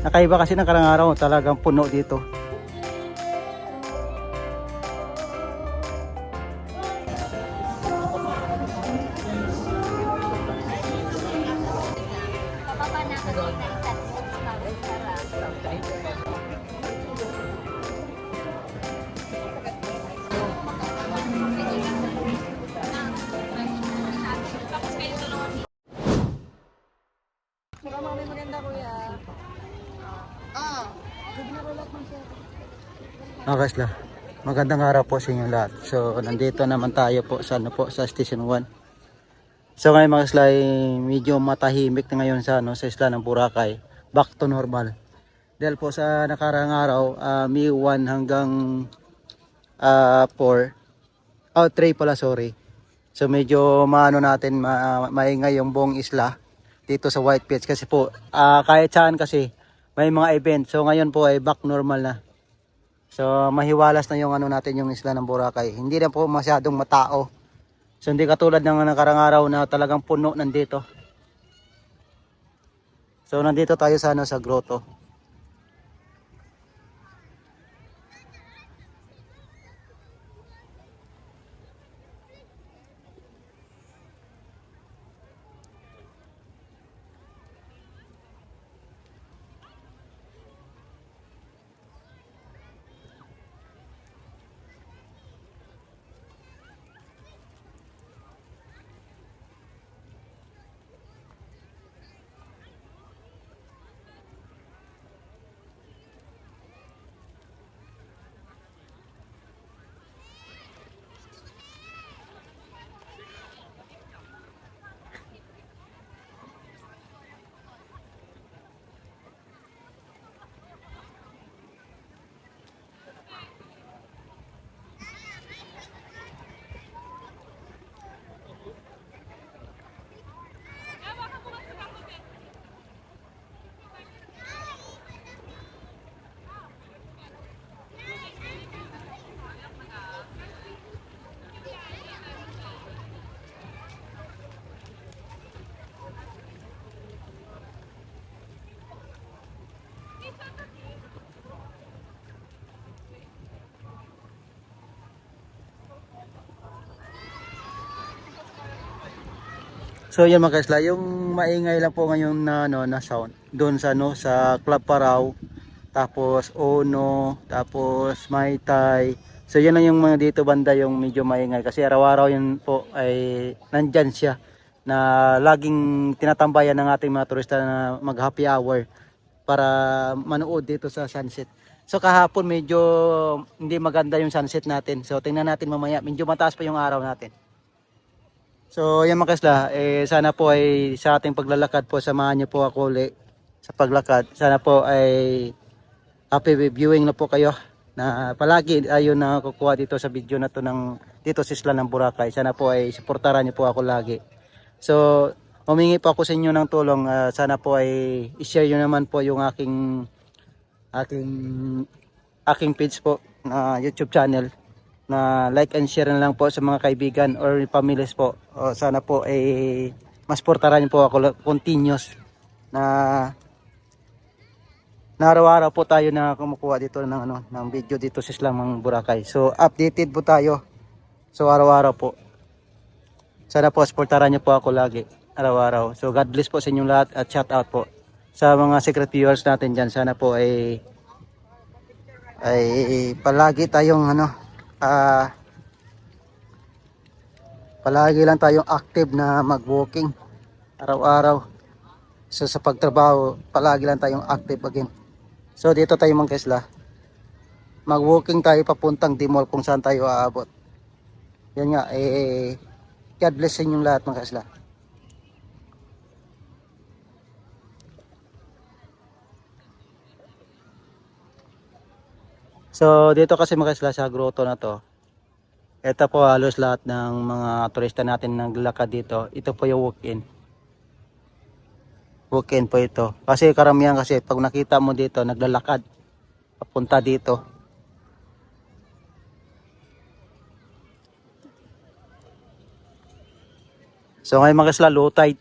Nakaiba kasi ng karang araw, talagang puno dito. Maganda kuya. Okay sila. Magandang araw po sa inyo lahat. So nandito naman tayo po sa sa Station 1. So ngayon mga isla, medyo matahimik na ngayon sa sa isla ng Boracay. Back to normal. Dahil po sa nakaraang araw, May 1 hanggang 4. 3 pala, sorry. So medyo maano natin maingay yung buong isla dito sa White Beach kasi po kahit saan kasi may mga event. So ngayon po ay back normal na. So mahiwalas na yung natin yung isla ng Boracay. Hindi na po masyadong matao. So hindi katulad ng nakarang araw na talagang puno nandito. So nandito tayo sa sa grotto. So yan mga kaisla, yung maingay lang po ngayon na sound doon sa sa Club Parao, tapos Ono, tapos Maytay. So yan lang yung mga dito banda yung medyo maingay kasi araw-araw yun po ay nandyan siya na laging tinatambayan ng ating mga turista na mag happy hour para manood dito sa sunset. So kahapon medyo hindi maganda yung sunset natin. So tingnan natin mamaya, medyo mataas pa yung araw natin. So yan mga kasla, sana po ay sa ating paglalakad po, samahan niyo po ako ulit sa paglakad. Sana po ay happy viewing na po kayo, na palagi ayun na kukuha dito sa video na to dito sa isla ng Boracay. Sana po ay suportahan niyo po ako lagi. So humingi po ako sa inyo ng tulong, sana po ay i-share niyo naman po yung aking page po na YouTube channel, na like and share na lang po sa mga kaibigan or families po. Sana po ay mas portaran po ako continuous na araw-araw po tayo na kumukuha dito ng video dito sa isla ng Boracay. So updated po tayo. So araw-araw po. Sana po supportaran niyo po ako lagi araw-araw. So God bless po sa inyong lahat at shout out po sa mga secret viewers natin dyan. Sana po ay palagi tayong palagi lang tayong active na mag-walking araw-araw. So sa pagtrabaho, palagi lang tayong active again. So dito tayo mga kaisla, mag-walking tayo papuntang Dimol kung saan tayo aabot. Yan nga, God bless sa inyong lahat mga kaisla. So dito kasi mga kaisla sa grotto na to, ito po halos lahat ng mga turista natin naglalakad dito. Ito po yung walk-in. Walk-in po ito. Kasi karamihan kasi pag nakita mo dito, naglalakad papunta dito. So ngayon mga kaisla, low tide.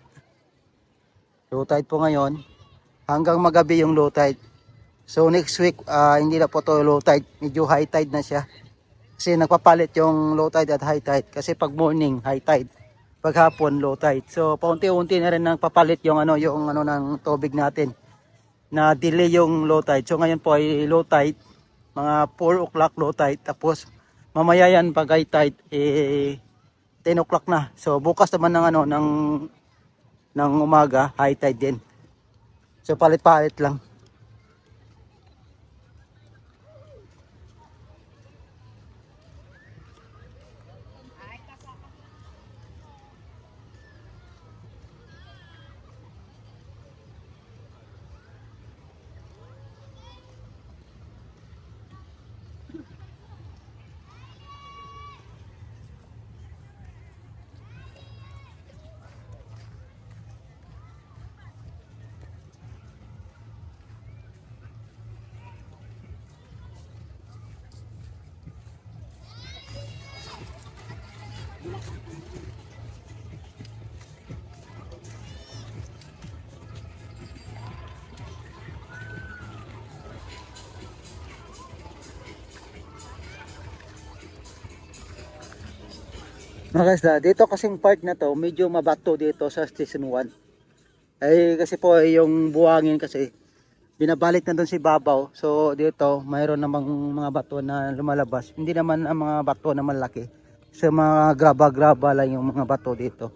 Low tide po ngayon. Hanggang magabi yung low tide. So next week, hindi na po to low tide. Medyo high tide na siya. Kasi nagpapalit yung low tide at high tide. Kasi pag morning, high tide. Pag hapon, low tide. So paunti-unti na rin nagpapalit yung ng tubig natin. Na delay yung low tide. So ngayon po ay low tide. Mga 4 o'clock low tide. Tapos mamaya yan pag high tide, 10 o'clock na. So bukas naman ng umaga, high tide din. So palit-palit lang. Mga kaisla, dito kasing part na to, medyo mabato dito sa Station 1. Ay kasi po yung buhangin kasi binabalik na doon si babaw. So dito mayroon namang mga bato na lumalabas. Hindi naman ang mga bato na malaki. So mga graba-graba lang yung mga bato dito.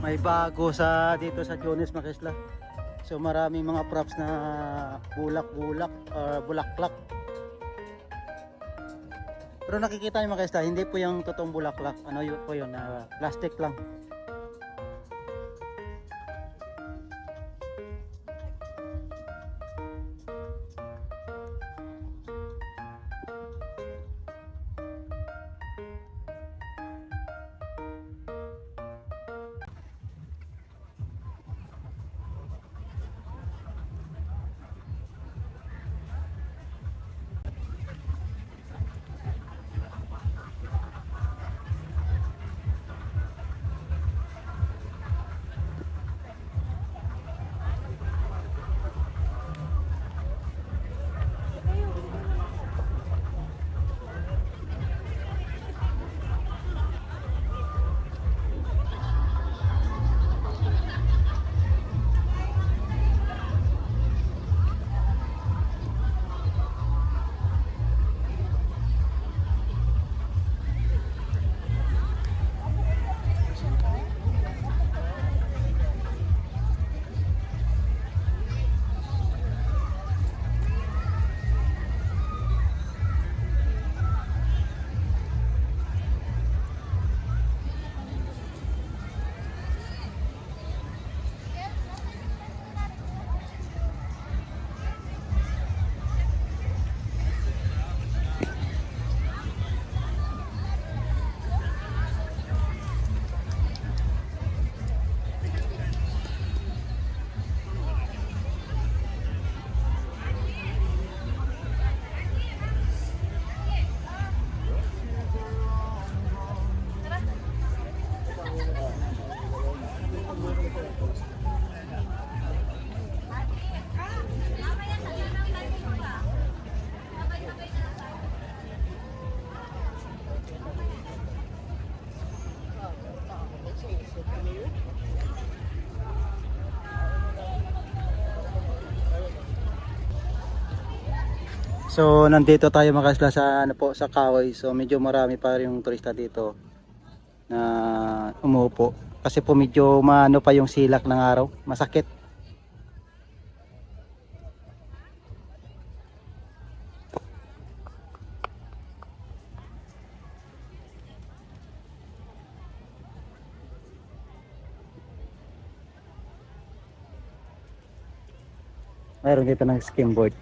May bago sa dito sa Jones mga kaisla. So maraming mga props na bulak-bulak or bulaklak. Pero nakikita niyo mga kaisla, hindi po yung totoong bulaklak. Ano yun po yun, plastic lang. So nandito tayo mga kaisla sa ano po sa Kahoy. So medyo marami pa rin yung turista dito na umuupo kasi po medyo maano pa yung silak ng araw, masakit. Mayroon dito ng skimboard.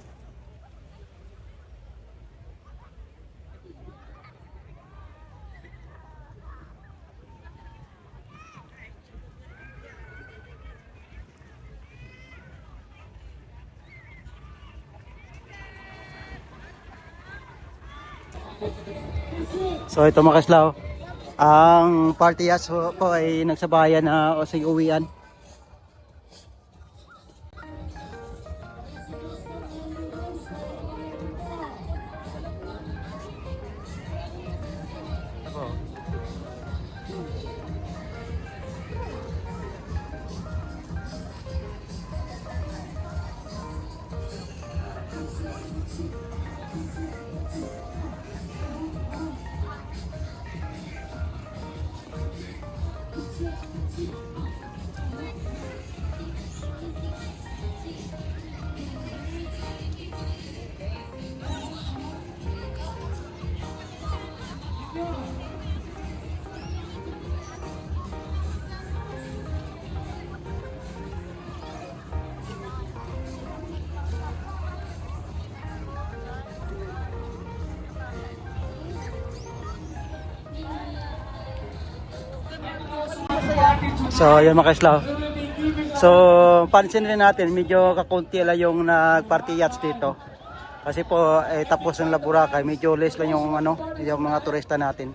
So ito mga kaslaw, ang party yacht po ay nagsabayan na o sige uwian. So yun mga kaslaw. So pansin rin natin medyo kakunti lang yung nag-party yachts dito. Kasi po tapos ng Boracay, medyo less lang yung ano, yung mga turista natin.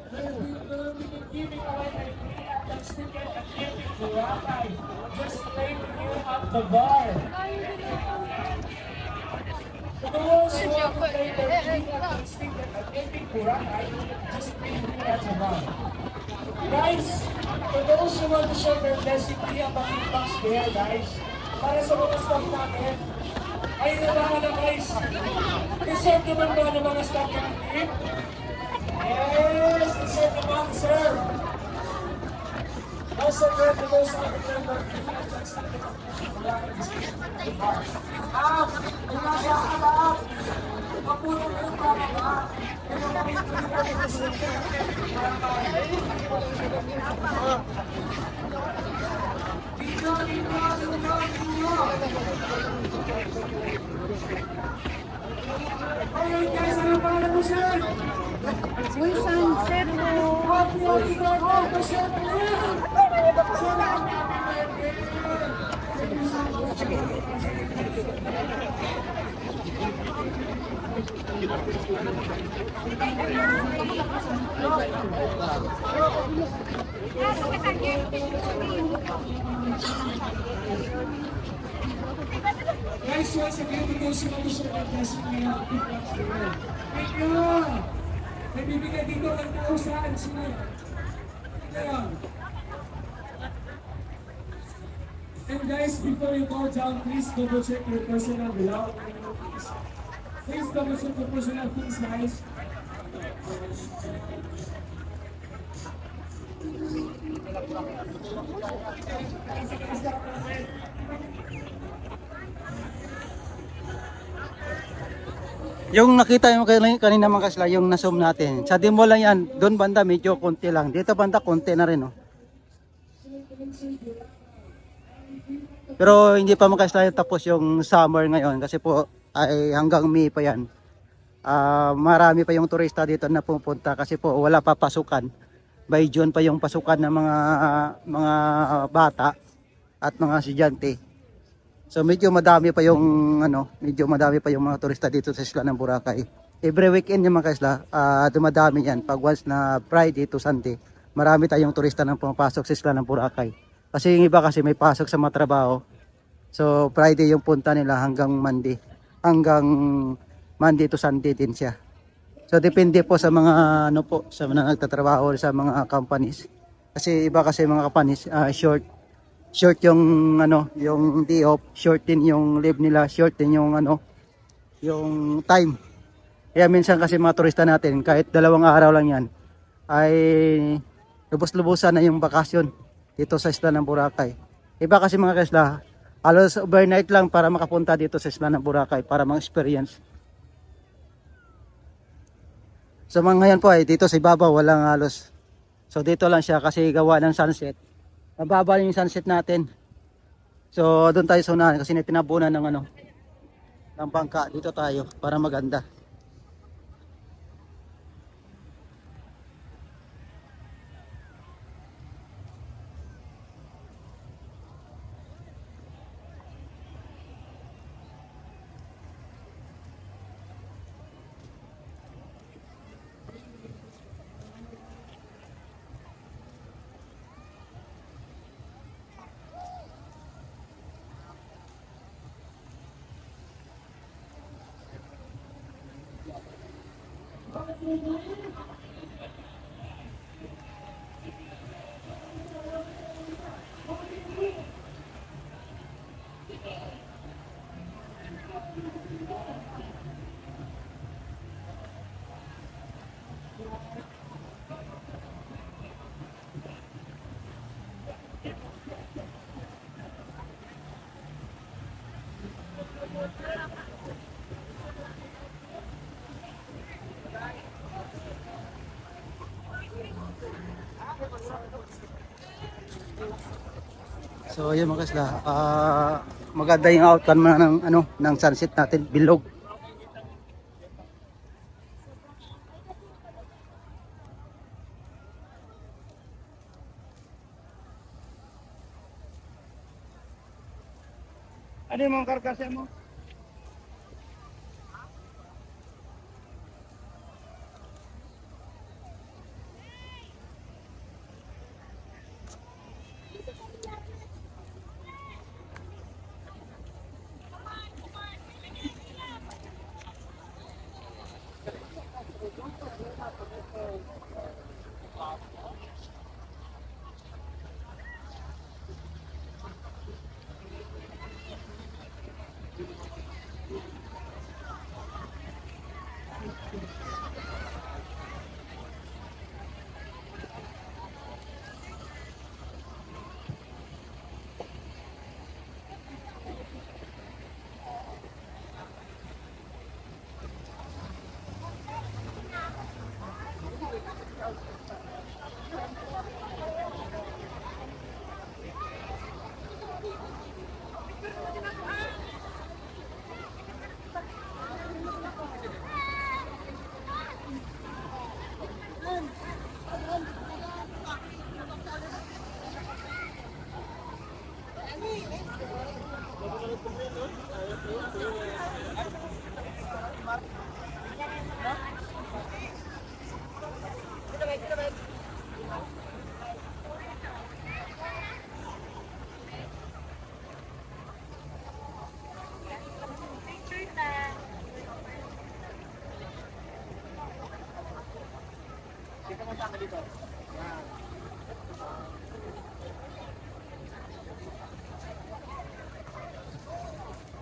Guys, for those who want to show their blessing, we have a box there, guys. Para sa mga staff natin. Ay, naman na guys. Deserve naman ba ng mga staff natin? Yes, deserve naman, sir. Nasa pwede ko sa ating member. Ang nasa harap. Kapulong yung pamama. Pero makikita ko na siya. Alright guys, ano pa na mo siya? Uy, sunset mo. Happy birthday to siya na yan! Guys, once again, bigyan sila ko siya ng blessing na thank you! May bibigay dito ng 1,000 sila. Ayan. And guys, before you go down, please double check your personal below. Please double check your personal things, guys. Yung nakita mo kanina mga kasla, yung na-zoom natin. Sa demo lang yan, doon banda medyo konti lang. Dito banda konti na rin, oh. Pero hindi pa mga kasla tapos yung summer ngayon kasi po ay hanggang May pa yan. Marami pa yung turista dito na pupunta kasi po wala pa pasukan. By June pa yung pasukan ng mga bata at mga estudyante. So medyo madami pa yung mga turista dito sa isla ng Boracay. Every weekend yung mga isla, dumadami yan. Pag once na Friday to Sunday, marami tayong turista na pumapasok sa isla ng Boracay. Kasi yung iba kasi may pasok sa mga trabaho. So Friday yung punta nila hanggang Monday. Hanggang Monday to Sunday din siya. So depende po sa mga sa mga nagtatrabaho sa mga companies. Kasi iba kasi mga companies short yung yung day off, short din yung leave nila, short din yung yung time. Kaya minsan kasi mga turista natin kahit 2 araw lang yan ay lubos-lubusan na yung bakasyon dito sa isla ng Boracay. Iba kasi mga kasla, halos overnight lang para makapunta dito sa isla ng Boracay para ma-experience. So mga ngayon po ay dito sa ibabaw walang halos. So dito lang siya kasi gawa ng sunset. Mababa yung sunset natin. So doon tayo sa unahan kasi tinabunan ng ng bangka. Dito tayo para maganda. So ayun mga kasla, maganda yung outcome ng sunset natin, bilog. Ano yung mga karkasya mo?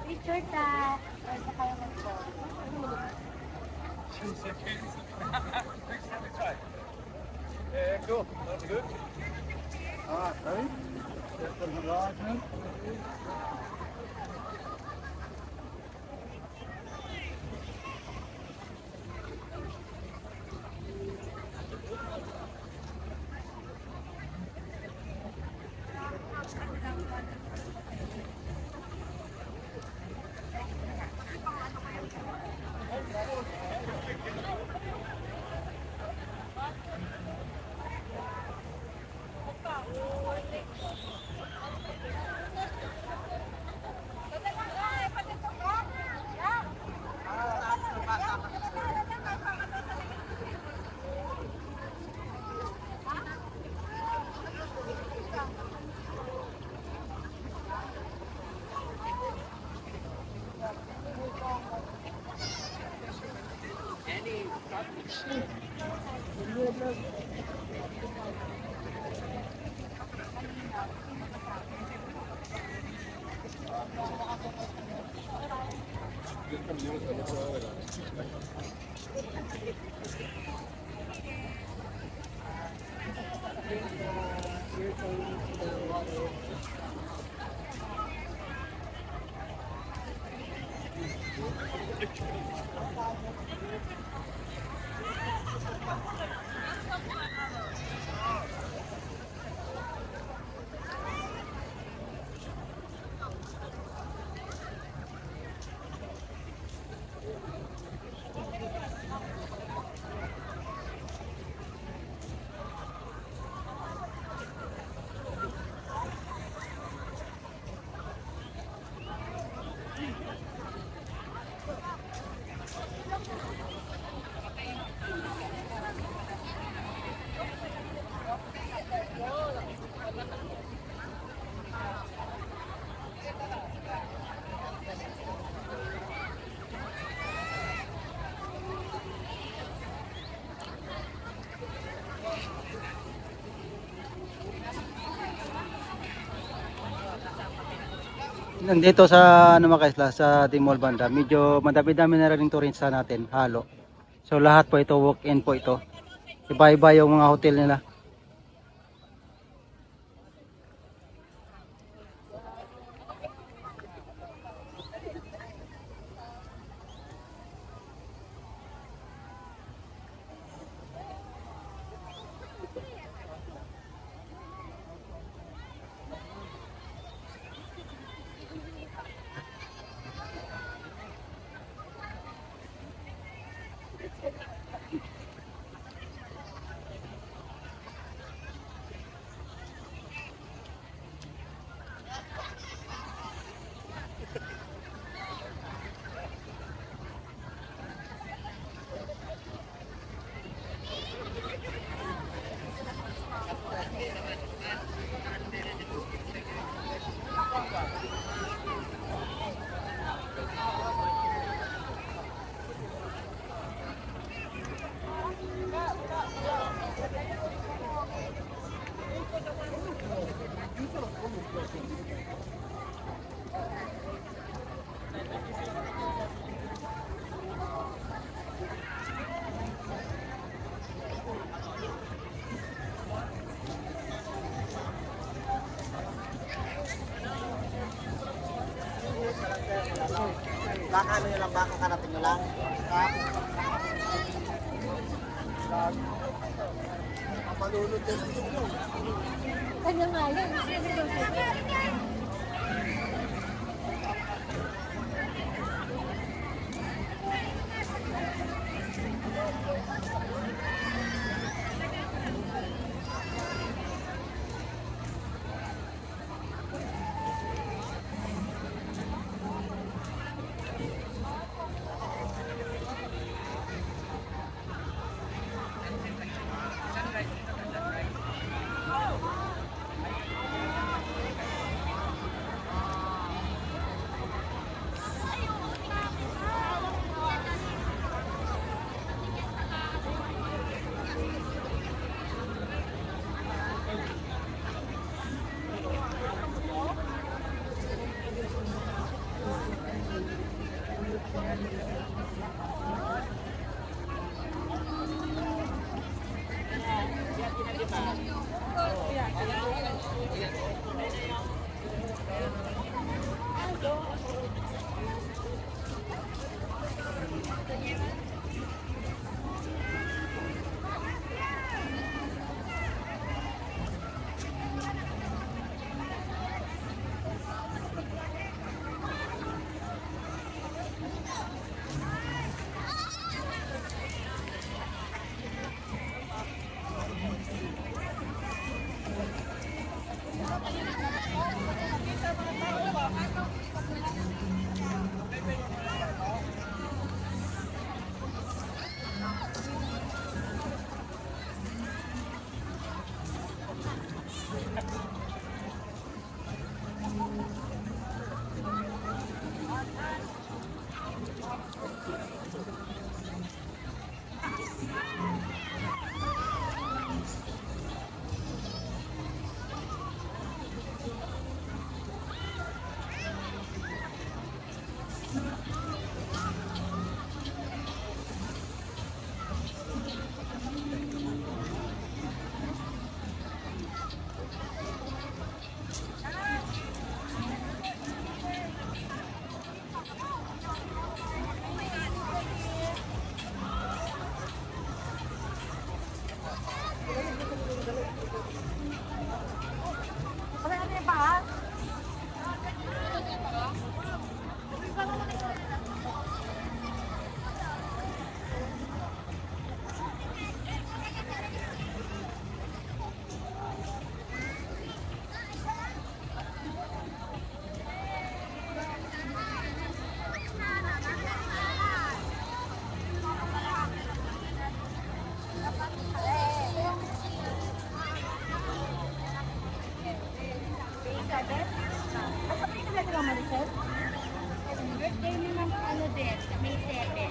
Picture ta. Pwede kayo mag-photo. Cool. That's good. All right, ready? Get some enlargement. Nandito sa ano mga kaisla, sa Timol Banda, medyo madami-dami na rin tourista natin, halo. So lahat po ito, walk-in po ito. Iba-iba yung mga hotel nila. Baka ano nyo lang, baka karating nyo lang. Malulot din. Kanya nga yan. Birthday mo ng ano din, May 7.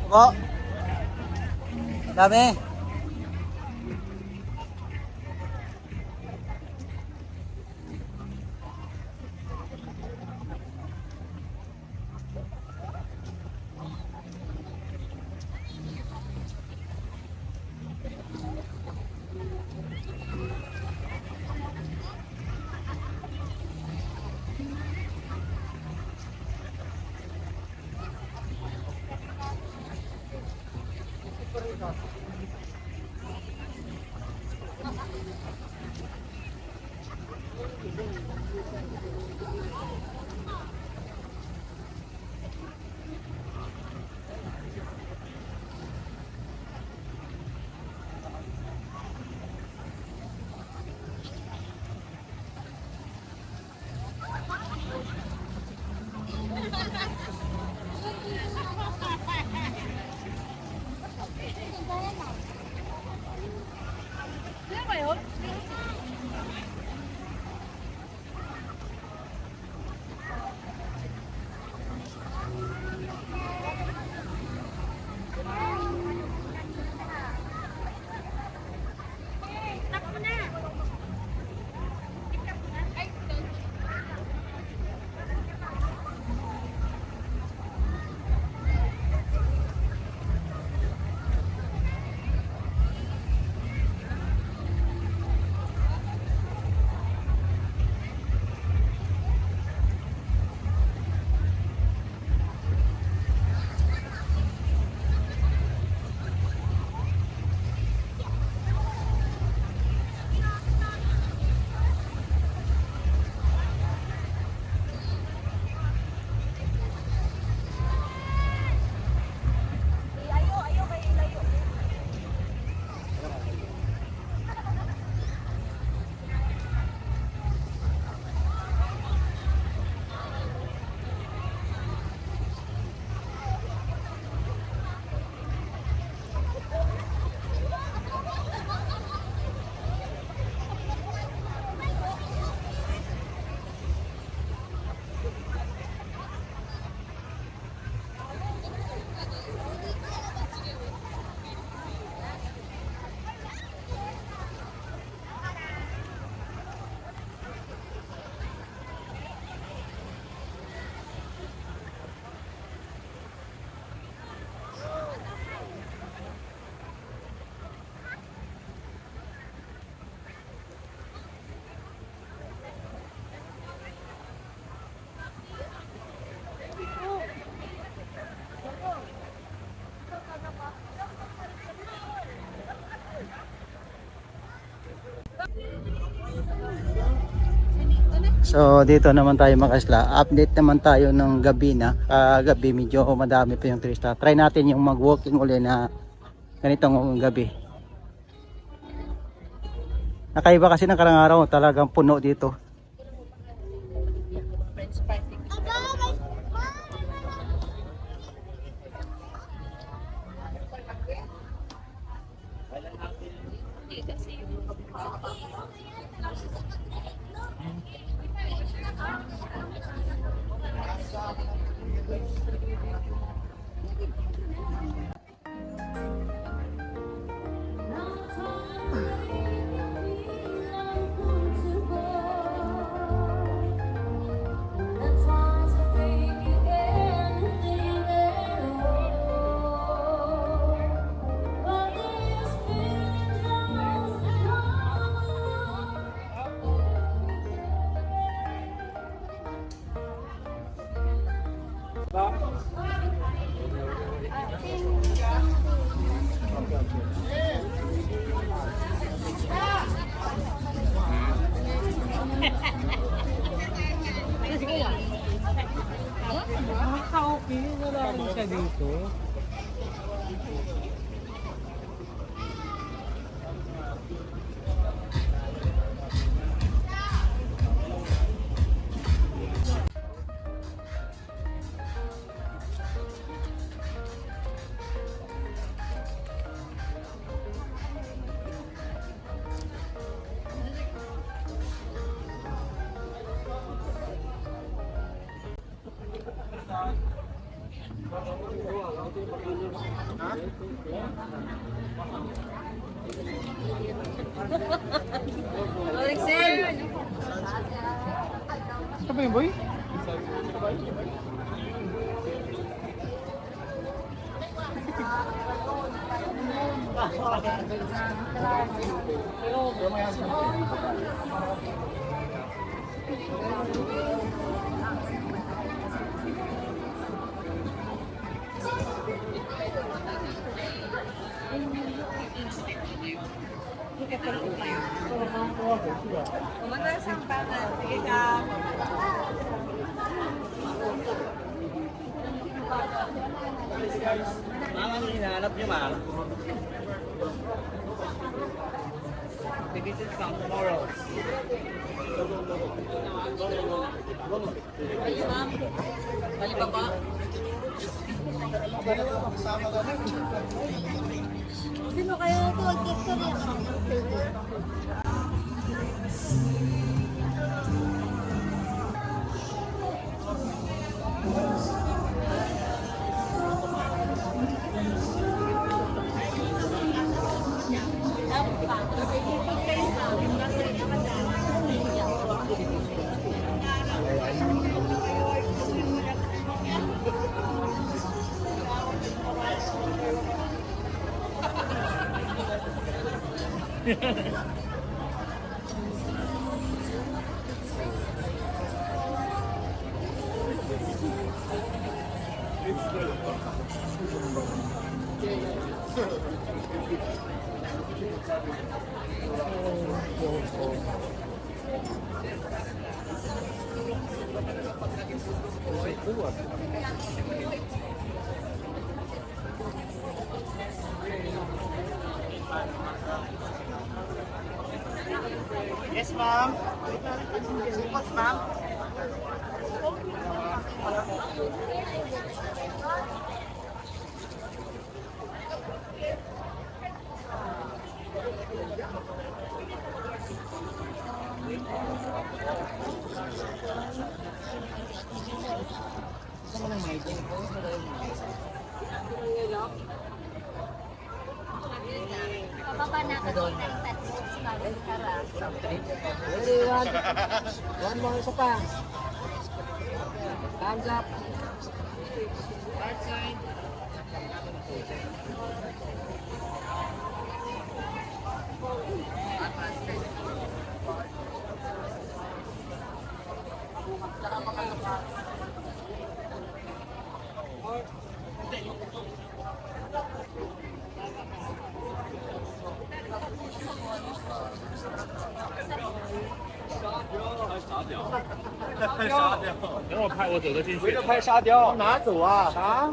Po. Dami. So dito naman tayo mga kaisla, update naman tayo ng gabi na. Gabi medyo madami pa yung turista. Try natin yung mag-walking uli na ganitong gabi. Nakaiba kasi ng karang araw, talagang puno dito. Nakaka-okay, wala rin siya dito. Ito ba yung boy? Pumunta sa sampangan. Sige ka. Mama, ano hinahanap niyo, ma? Tigitin sa tomorrow. Bali pa ba? Sino kayo ito? Victoria. Yes, ma'am. Yes, ma'am. Pababa na ako doon ng tatlo. Sabi ko harap. One more, isa pa. Thumbs up. Right side.围着拍沙雕，哪走啊？啊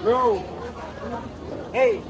？Go! Hey!